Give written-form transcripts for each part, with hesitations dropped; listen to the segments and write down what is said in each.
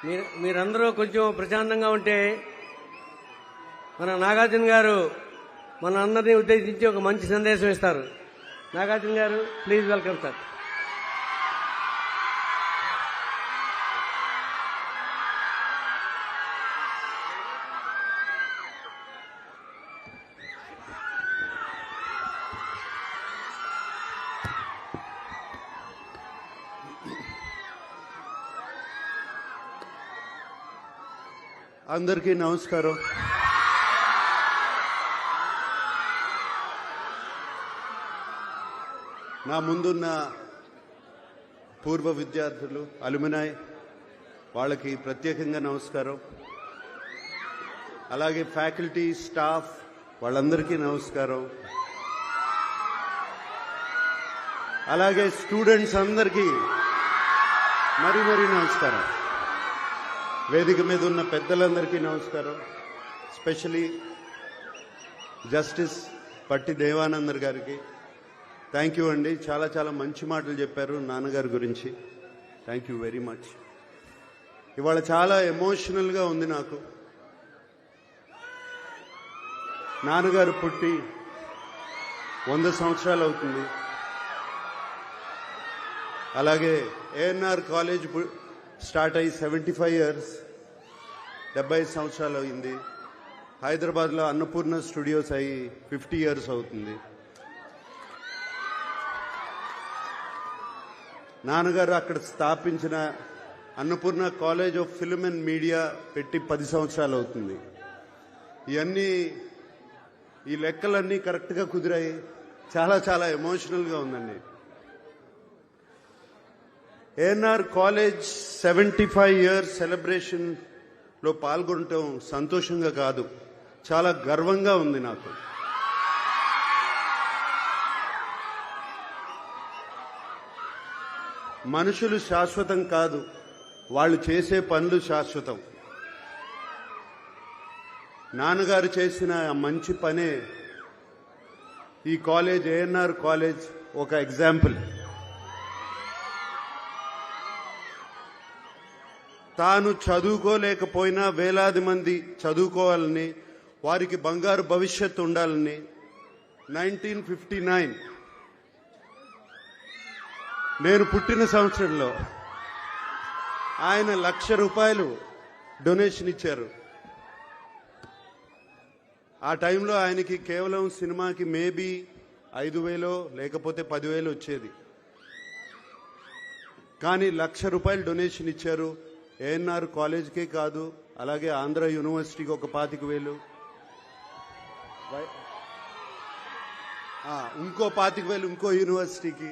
మీరందరూ కొంచెం ప్రశాంతంగా ఉంటే మన నాగార్జున గారు మన అందరినీ ఉద్దేశించి ఒక మంచి సందేశం ఇస్తారు. నాగార్జున గారు, ప్లీజ్ వెల్కమ్ సార్. అందరికీ నమస్కారం. నా ముందున్న పూర్వ విద్యార్థులు, అలుమినాయ్, వాళ్ళకి ప్రత్యేకంగా నమస్కారం. అలాగే ఫ్యాకల్టీ, స్టాఫ్ వాళ్ళందరికీ నమస్కారం. అలాగే స్టూడెంట్స్ అందరికీ మరీ నమస్కారం. వేదిక మీద ఉన్న పెద్దలందరికీ నమస్కారం. స్పెషలీ జస్టిస్ పట్టి దేవానందర్ గారికి థ్యాంక్ యూ అండి. చాలా చాలా మంచి మాటలు చెప్పారు నాన్నగారి గురించి. Thank you very much. ఇవాళ చాలా ఎమోషనల్గా ఉంది నాకు. నాన్నగారు పుట్టి 100 సంవత్సరాలు అవుతుంది. అలాగే ఏఎన్ఆర్ కాలేజ్ స్టార్ట్ అయ్యి 75 ఇయర్స్, 75 సంవత్సరాలు అయింది. హైదరాబాద్లో అన్నపూర్ణ స్టూడియోస్ అయ్యి 50 ఇయర్స్ అవుతుంది. నాన్నగారు అక్కడ స్థాపించిన Annapurna college of film and media పెట్టి 10 సంవత్సరాలు అవుతుంది. ఇవన్నీ, ఈ లెక్కలన్నీ కరెక్ట్గా కుదిరాయి. చాలా చాలా ఎమోషనల్గా ఉందండి. ఏఎన్ఆర్ కాలేజ్ 75 ఇయర్స్ సెలబ్రేషన్లో పాల్గొనటం సంతోషంగా కాదు, చాలా గర్వంగా ఉంది నాకు. మనుషులు శాశ్వతం కాదు, వాళ్ళు చేసే పనులు శాశ్వతం. నాన్నగారు చేసిన మంచి పనే ఈ కాలేజ్, ఏఎన్ఆర్ కాలేజ్ ఒక ఎగ్జాంపుల్. తాను చదువుకోలేకపోయినా వేలాది మంది చదువుకోవాలని, వారికి బంగారు భవిష్యత్తు ఉండాలని 1959 నేను పుట్టిన సంవత్సరంలో ఆయన ₹1,00,000 డొనేషన్ ఇచ్చారు. ఆ టైంలో ఆయనకి కేవలం సినిమాకి మేబీ 5,000 లేకపోతే 10,000 వచ్చేది. కానీ ₹1,00,000 డొనేషన్ ఇచ్చారు. ఏఎన్ఆర్ కాలేజ్కే కాదు, అలాగే ఆంధ్ర యూనివర్సిటీకి ఒక 25,000, ఇంకో 25,000 ఇంకో యూనివర్సిటీకి,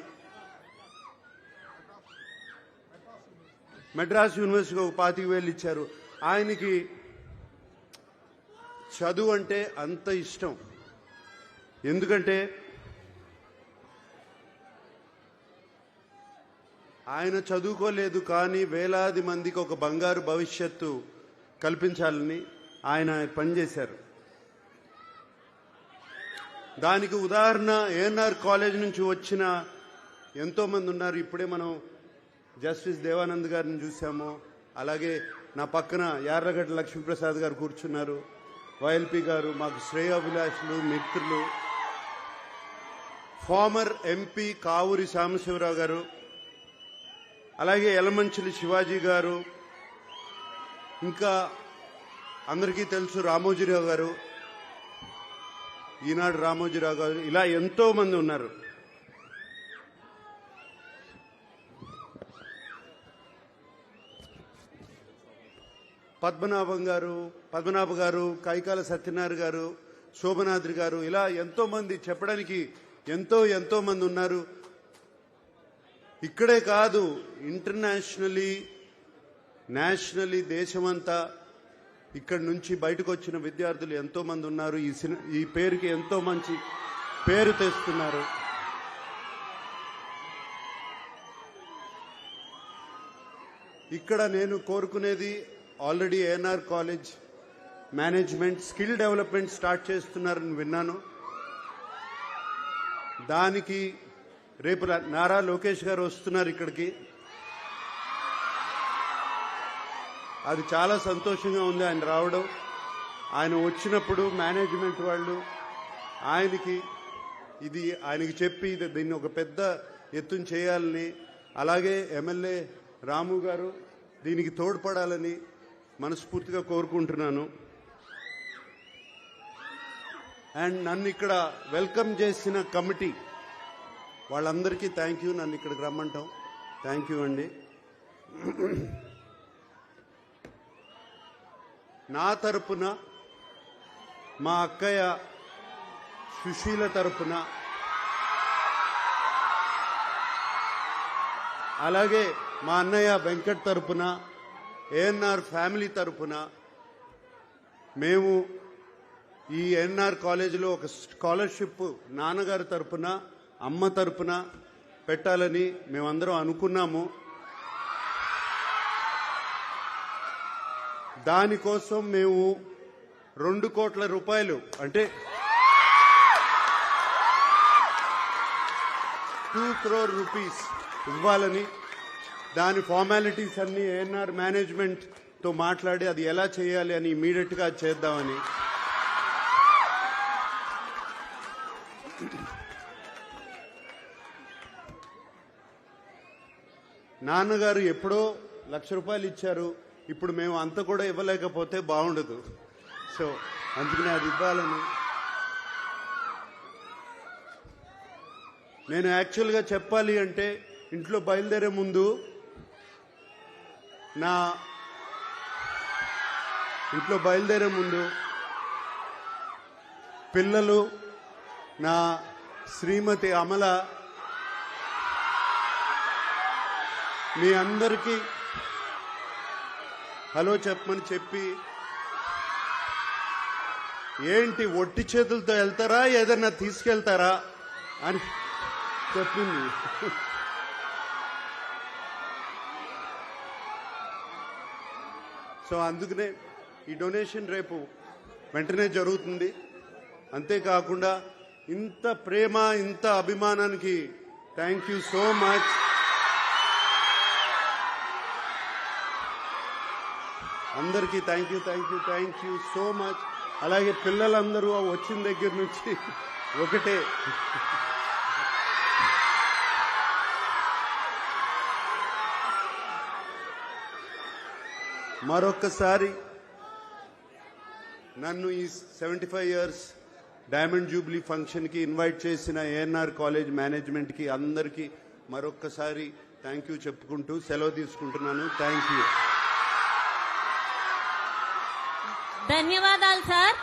మెడ్రాస్ యూనివర్సిటీకి ఒక 25,000 ఇచ్చారు. ఆయనకి చదువు అంటే అంత ఇష్టం. ఎందుకంటే ఆయన చదువుకోలేదు, కానీ వేలాది మందికి ఒక బంగారు భవిష్యత్తు కల్పించాలని ఆయన పనిచేశారు. దానికి ఉదాహరణ ఏఎన్ఆర్ కాలేజ్ నుంచి వచ్చిన ఎంతోమంది ఉన్నారు. ఇప్పుడే మనం జస్టిస్ దేవానంద్ గారిని చూసాము. అలాగే నా పక్కన యార్లగడ్డ లక్ష్మీప్రసాద్ గారు కూర్చున్నారు. వైఎల్పి గారు మాకు శ్రేయోభిలాషులు, మిత్రులు. ఫార్మర్ ఎంపీ కావూరి సాంబశివరావు గారు, అలాగే యలమంచిలి శివాజీ గారు, ఇంకా అందరికీ తెలుసు రామోజీరావు గారు, ఈనాడు రామోజీరావు గారు, ఇలా ఎంతో మంది ఉన్నారు. పద్మనాభ గారు, కైకాల సత్యనారాయణ గారు, శోభనాద్రి గారు, ఇలా ఎంతో మంది, చెప్పడానికి ఎంతో మంది ఉన్నారు. ఇక్కడే కాదు, ఇంటర్నేషనలీ, నేషనలీ, దేశమంతా ఇక్కడి నుంచి బయటకు వచ్చిన విద్యార్థులు ఎంతో మంది ఉన్నారు. ఈ పేరుకి ఎంతో మంచి పేరు తెస్తున్నారు. ఇక్కడ నేను కోరుకునేది, already ANR college management skill development start చేస్తున్నారని విన్నాను. దానికి రేపు నారా లోకేష్ గారు వస్తున్నారు ఇక్కడికి. అది చాలా సంతోషంగా ఉంది ఆయన రావడం. ఆయన వచ్చినప్పుడు మేనేజ్మెంట్ వాళ్ళు ఆయనకి చెప్పి దీన్ని ఒక పెద్ద ఎత్తున చేయాలని, అలాగే ఎమ్మెల్యే రాము గారు దీనికి తోడ్పడాలని మనస్ఫూర్తిగా కోరుకుంటున్నాను. అండ్ నన్ను ఇక్కడ వెల్కమ్ చేసిన కమిటీ వాళ్ళందరికీ థ్యాంక్ యూ. నన్ను ఇక్కడికి రమ్మంటాం, థ్యాంక్ యూ అండి. నా తరపున, మా అక్కయ్య సుశీల తరపున, అలాగే మా అన్నయ్య వెంకట్ తరపున, ఏఎన్ఆర్ ఫ్యామిలీ తరపున మేము ఈ ఏఎన్ఆర్ కాలేజీలో ఒక స్కాలర్షిప్ నాన్నగారి తరపున, అమ్మ తరపున పెట్టాలని మేమందరం అనుకున్నాము. దానికోసం మేము 2 కోట్ల రూపాయలు అంటే 2 crore రూపీస్ ఇవ్వాలని, దాని ఫార్మాలిటీస్ అన్ని ఏఎన్ఆర్ మేనేజ్మెంట్ తో మాట్లాడి అది ఎలా చేయాలి అని ఇమీడియట్ గా చేద్దామని. నాన్నగారు ఎప్పుడో ₹1,00,000 ఇచ్చారు. ఇప్పుడు మేము అంత కూడా ఇవ్వలేకపోతే బాగుండదు. సో అందుకనే అది ఇవ్వాలని. నేను యాక్చువల్గా చెప్పాలి అంటే ఇంట్లో బయలుదేరే ముందు పిల్లలు, నా శ్రీమతి అమల, మీ అందరికీ హలో చెప్పమని చెప్పి, ఏంటి ఒట్టి చేతులతో వెళ్తారా ఏదన్నా తీసుకెళ్తారా అని చెప్పింది. సో అందుకనే ఈ డొనేషన్ రేపు వెంటనే జరుగుతుంది. అంతేకాకుండా ఇంత ప్రేమ, ఇంత అభిమానానికి థ్యాంక్ యూ సో మచ్. అందరికీ థ్యాంక్ యూ సో మచ్. అలాగే పిల్లలందరూ వచ్చిన దగ్గర నుంచి ఒకటే మరొక్కసారి నన్ను ఈ 75 years డైమండ్ జూబ్లీ ఫంక్షన్ కి ఇన్వైట్ చేసిన ఏఎన్ఆర్ కాలేజ్ మేనేజ్మెంట్ కి అందరికీ మరొక్కసారి థ్యాంక్ యూ చెప్పుకుంటూ సెలవు తీసుకుంటున్నాను. Thank you. ధన్యవాదాలు సార్.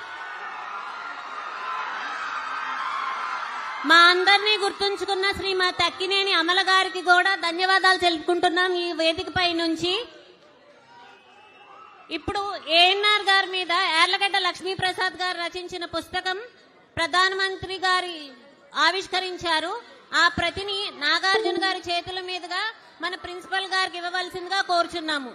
మా అందరినీ గుర్తుంచుకున్న శ్రీమతి అక్కినేని అమల గారికి కూడా ధన్యవాదాలు తెలుపుకుంటున్నాం ఈ వేదికపై నుంచి. ఇప్పుడు ఏఎన్ఆర్ గారి మీద యార్లగడ్డ లక్ష్మీప్రసాద్ గారు రచించిన పుస్తకం ప్రధానమంత్రి గారి ఆవిష్కరించారు. ఆ ప్రతిని నాగార్జున గారి చేతుల మీదుగా మన ప్రిన్సిపల్ గారికి ఇవ్వవలసిందిగా కోరుచున్నాము.